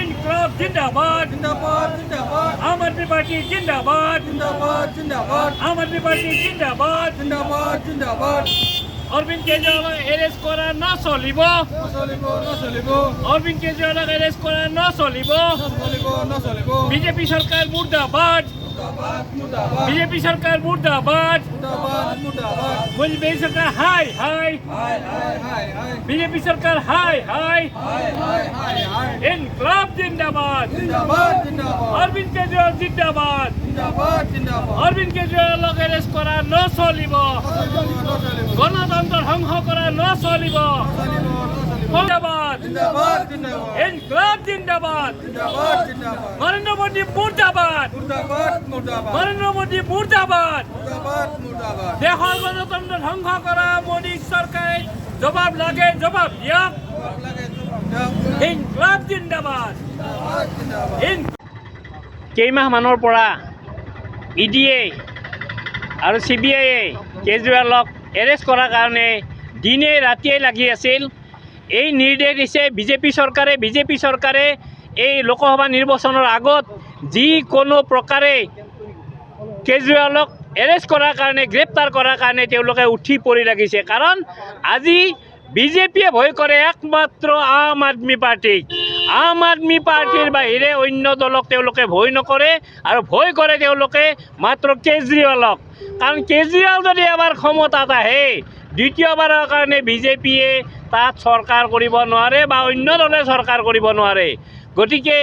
ইনকলাব জিন্দাবাদ जिंदाबाद जिंदाबाद आम आदमी पार्टी जिंदाबाद जिंदाबाद जिंदाबाद आम आदमी पार्टी जिंदाबाद जिंदाबाद जिंदाबाद অরবিন্দ কেজরিওয়াল এরেস্ট করা না চলিব নচলিব অরবিন্দ কেজরিওয়ালক এরেস্ট করা না চলিব নচলিব বিজেপি সরকার মুর্দাবাদ মুর্দাবাদ মুর্দাবাদ বিজেপি সরকার মুর্দাবাদ মুর্দাবাদ মুর্দাবাদ বিজেপি সরকার হাই হাই হায় হায় হায় হায় বিজেপি সরকার হাই হাই হায় হায় হায় হায় ইনকলাব জিন্দাবাদ जिंदाबाद जिंदाबाद অরবিন্দ কেজরিওয়াল জিন্দাবাদ जिंदाबाद जिंदाबाद অরবিন্দ কেজরিওয়ালক এরেস্ট করা ন চলিব নচলিব গণতন্ত্র ধ্বংস করা ন চলিব জিন্দাবাদ जिंदाबाद जिंदाबाद ইনকলাব জিন্দাবাদ जिंदाबाद जिंदाबाद নরেন্দ্র মোদী মুর্দাবাদ मुर्दाबाद मुर्दाबाद নরেন্দ্র মোদী মুর্দাবাদ मुर्दाबाद मुर्दाबाद দেশৰ গণতন্ত্ৰ ধ্বংস কৰা মোদী চৰকাৰে জবাব লাগে জবাব দিয়ক ইনকলাব জিন্দাবাদ কেইমাহমানৰ পৰা ইডিয়ে আৰু CBIয়ে কেজৰিৱালক এৰেষ্ট কৰাৰ কাৰণে দিনে ৰাতিয়ে লাগি আছিল। এই নিৰ্দেশ দিছে বিজেপি চৰকাৰে এই লোকসভা নিৰ্বাচনৰ আগত যিকোনো প্ৰকাৰে কেজৰিৱালক এৰেষ্ট কৰাৰ কাৰণে গ্ৰেপ্তাৰ কৰাৰ কাৰণে তেওঁলোকে উঠি পৰি লাগিছে। কাৰণ আজি বিজেপিয়ে ভয় কৰে একমাত্ৰ আম আদমি পাৰ্টিৰ বাহিৰে অন্য দলক তেওঁলোকে ভয় নকৰে আৰু ভয় কৰে তেওঁলোকে মাত্ৰ কেজৰিৱালক। কাৰণ কেজৰিৱাল যদি এবাৰ ক্ষমতাত আহে দ্বিতীয়বাৰৰ কাৰণে বিজেপিয়ে তাত চৰকাৰ কৰিব নোৱাৰে বা অন্য দলে চৰকাৰ কৰিব নোৱাৰে। গতিকে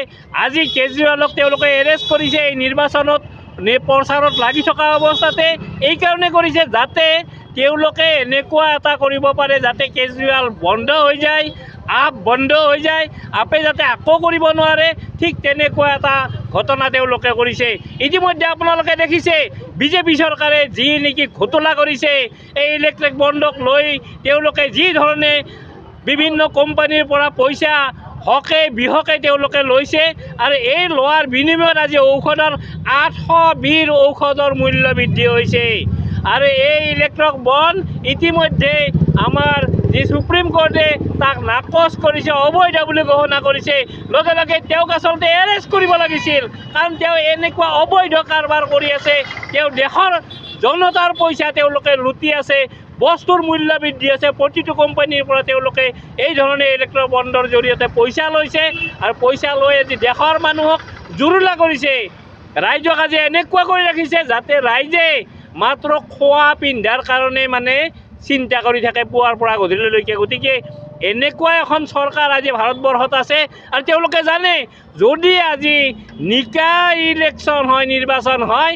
আজি কেজৰিৱালক তেওঁলোকে এৰেষ্ট কৰিছে এই নিৰ্বাচনত প্ৰচাৰত লাগি থকা অৱস্থাতে। এইকাৰণে কৰিছে যাতে তেওঁলোকে এনেকুৱা এটা কৰিব পাৰে যাতে কেজৰিৱাল বন্ধ হৈ যায়, আপ বন্ধ হৈ যায়, আপে যাতে আকৌ কৰিব নোৱাৰে, ঠিক তেনেকুৱা এটা ঘটনা তেওঁলোকে কৰিছে। ইতিমধ্যে আপোনালোকে দেখিছে বিজেপি চৰকাৰে যি নেকি ঘোটলা কৰিছে এই ইলেক্ট্ৰিক বণ্ডক লৈ তেওঁলোকে যি ধৰণে বিভিন্ন কোম্পানীৰ পৰা পইচা হকে বিহকে তেওঁলোকে লৈছে আৰু এই লোৱাৰ বিনিময়ত আজি ঔষধৰ 820 ঔষধৰ মূল্য বৃদ্ধি হৈছে। আৰু এই ইলেক্ট্ৰিক বণ্ড ইতিমধ্যে আমাৰ যি সুপ্ৰিম কোৰ্টে তাক নাকচ কৰিছে, অবৈধ বুলি ঘোষণা কৰিছে। লগে লগে তেওঁক আচলতে এৰেষ্ট কৰিব লাগিছিল, কাৰণ তেওঁ এনেকুৱা অবৈধ কাৰবাৰ কৰি আছে। তেওঁ দেশৰ জনতাৰ পইচা তেওঁলোকে লুটি আছে, বস্তুৰ মূল্য বৃদ্ধি আছে, প্ৰতিটো কোম্পানীৰ পৰা তেওঁলোকে এই ধৰণে ইলেক্ট্ৰিক বণ্ডৰ জৰিয়তে পইচা লৈছে আৰু পইচা লৈ আজি দেশৰ মানুহক জুৰুলা কৰিছে। ৰাইজক আজি এনেকুৱা কৰি ৰাখিছে যাতে ৰাইজে মাত্ৰ খোৱা পিন্ধাৰ কাৰণে চিন্তা কৰি থাকে পুৱাৰ পৰা গধূলিলৈকে। গতিকে এনেকুৱা এখন চৰকাৰ আজি ভাৰতবৰ্ষত আছে আৰু তেওঁলোকে জানে যদি আজি নিকা ইলেকশ্যন হয়, নিৰ্বাচন হয়,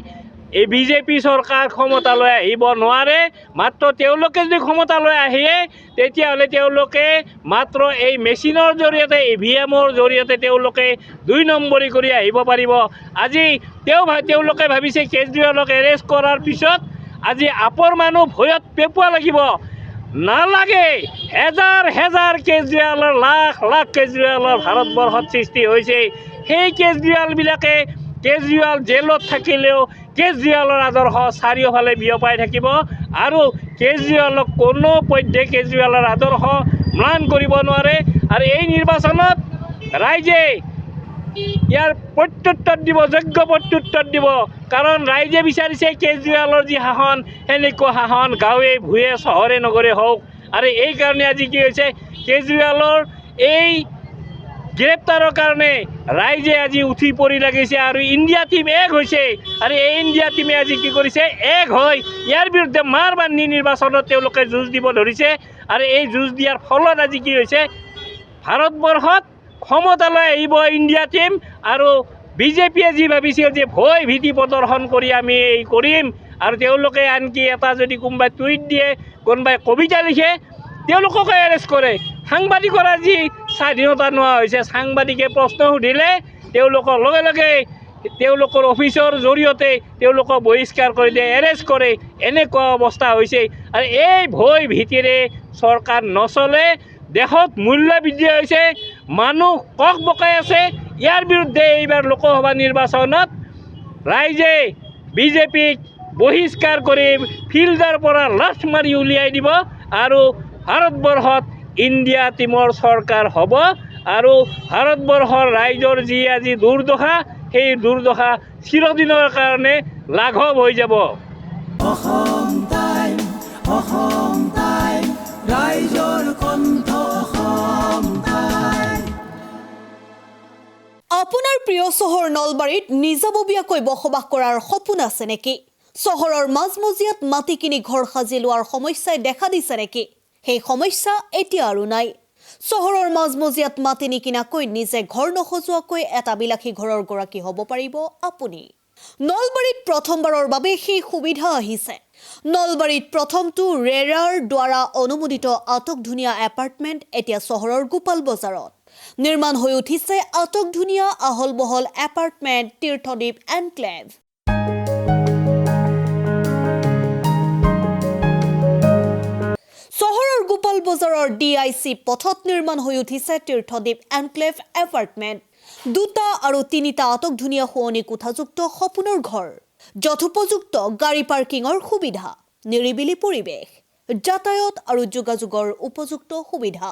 এই বিজেপি চৰকাৰ ক্ষমতালৈ আহিব নোৱাৰে। মাত্ৰ তেওঁলোকে যদি ক্ষমতালৈ আহে তেতিয়াহ'লে তেওঁলোকে মাত্ৰ এই মেচিনৰ জৰিয়তে EVMৰ জৰিয়তে তেওঁলোকে 2 নম্বৰী কৰি আহিব পাৰিব। আজি তেওঁলোকে ভাবিছে কেজৰিৱালক এৰেষ্ট কৰাৰ পিছত আজি আপৰ মানুহ ভয়ত পেপুৱা লাগিব। নালাগে, হেজাৰ কেজৰিৱালৰ লাখ কেজৰিৱালৰ ভাৰতবৰ্ষত সৃষ্টি হৈছে। সেই কেজৰিৱাল জেলত থাকিলেও কেজৰিৱালৰ আদৰ্শ চাৰিওফালে বিয়পাই থাকিব আৰু কেজৰিৱালক কোনো পধ্যে কেজৰিৱালৰ আদৰ্শ ম্লান কৰিব নোৱাৰে। আৰু এই নিৰ্বাচনত ৰাইজে ইয়াৰ প্ৰত্যুত্তৰ দিব, যোগ্য প্ৰত্যুত্তৰ দিব। কাৰণ ৰাইজে বিচাৰিছে কেজৰিৱালৰ যি শাসন সেনেকুৱা শাসন গাঁৱে ভূঞে চহৰে নগৰে হওক। আৰু এইকাৰণে আজি কি হৈছে কেজৰিৱালৰ এই গ্ৰেপ্তাৰৰ কাৰণে ৰাইজে আজি উঠি পৰি লাগিছে আৰু ইণ্ডিয়া টিম এক হৈছে। আৰু এই ইণ্ডিয়া টিমে আজি কি কৰিছে এক হৈ ইয়াৰ বিৰুদ্ধে মাৰ বান্ধি নিৰ্বাচনত তেওঁলোকে যুঁজ দিব ধৰিছে। আৰু এই যুঁজ দিয়াৰ ফলত আজি কি হৈছে ভাৰতবৰ্ষত ক্ষমতালৈ আহিব ইণ্ডিয়া টিম। আৰু বিজেপিয়ে যি ভাবিছিল যে ভয় ভীতি প্ৰদৰ্শন কৰি আমি এই কৰিম, আৰু তেওঁলোকে আনকি এটা যদি কোনোবাই টুইট দিয়ে, কোনোবাই কবিতা লিখে, তেওঁলোককে এৰেষ্ট কৰে। সাংবাদিকৰ আজি স্বাধীনতা নোহোৱা হৈছে। সাংবাদিকে প্ৰশ্ন সুধিলে তেওঁলোকক লগে লগে তেওঁলোকৰ অফিচৰ জৰিয়তে তেওঁলোকক বহিষ্কাৰ কৰি দিয়ে, এৰেষ্ট কৰে। এনেকুৱা অৱস্থা হৈছে। আৰু এই ভয় ভীতিৰে চৰকাৰ নচলে। দেশত মূল্য বৃদ্ধি হৈছে, মানুহ কক বকাই আছে। ইয়াৰ বিৰুদ্ধে এইবাৰ লোকসভা নিৰ্বাচনত ৰাইজে বিজেপিক বহিষ্কাৰ কৰি ফিল্ডৰ পৰা লাঠ মাৰি উলিয়াই দিব আৰু ভাৰতবৰ্ষত ইণ্ডিয়া টিমৰ চৰকাৰ হ'ব। আৰু ভাৰতবৰ্ষৰ ৰাইজৰ যি আজি দুৰ্দশা সেই দুৰ্দশা চিৰদিনৰ কাৰণে লাঘৱ হৈ যাব। অসম টাইম ৰাইজৰ কণ্ঠ অসম টাইম। আপোনাৰ প্ৰিয় চহৰ নলবাৰীত নিজাববীয়াকৈ বসবাস কৰাৰ সপোন আছে নেকি? চহৰৰ মাজমজিয়াত মাটি কিনি ঘৰ সাজি লোৱাৰ সমস্যাই দেখা দিছে নেকি? সেই সমস্যা এতিয়া আৰু নাই। চহৰৰ মাজমজিয়াত মাটি নিকিনাকৈ নিজে ঘৰ নসজোৱাকৈ এটা বিলাসী ঘৰৰ গৰাকী হ'ব পাৰিব আপুনি। নলবাৰীত প্ৰথমবাৰৰ বাবে সেই সুবিধা আহিছে। নলবাৰীত প্ৰথমটো ৰেৰাৰ দ্বাৰা অনুমোদিত আটকধুনীয়া এপাৰ্টমেণ্ট এতিয়া চহৰৰ গোপাল বজাৰত নিৰ্মাণ হৈ উঠিছে। আটকধুনীয়া আহল বহল এপাৰ্টমেণ্ট তীৰ্থদ্বীপ এনক্লেভ। চহৰৰ গোপাল বজাৰৰ DIC পথত নিৰ্মাণ হৈ উঠিছে তীৰ্থদ্বীপ এনক্লেভ এপাৰ্টমেণ্ট। 2টা আৰু 3টা আটকধুনীয়া শুৱনি কোঠাযুক্ত সপোনৰ ঘৰ, যথোপযুক্ত গাড়ী পাৰ্কিঙৰ সুবিধা, নিৰিবিলি পৰিৱেশ, যাতায়াত আৰু যোগাযোগৰ উপযুক্ত সুবিধা।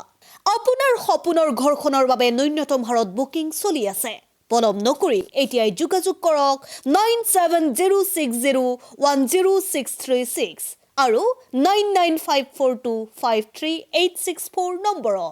আপোনাৰ সপোনৰ ঘৰখনৰ বাবে ন্যূনতম হাৰত বুকিং চলি আছে। পলম নকৰি এতিয়াই যোগাযোগ কৰক 9706010636 আৰু 9954253864 নম্বৰত।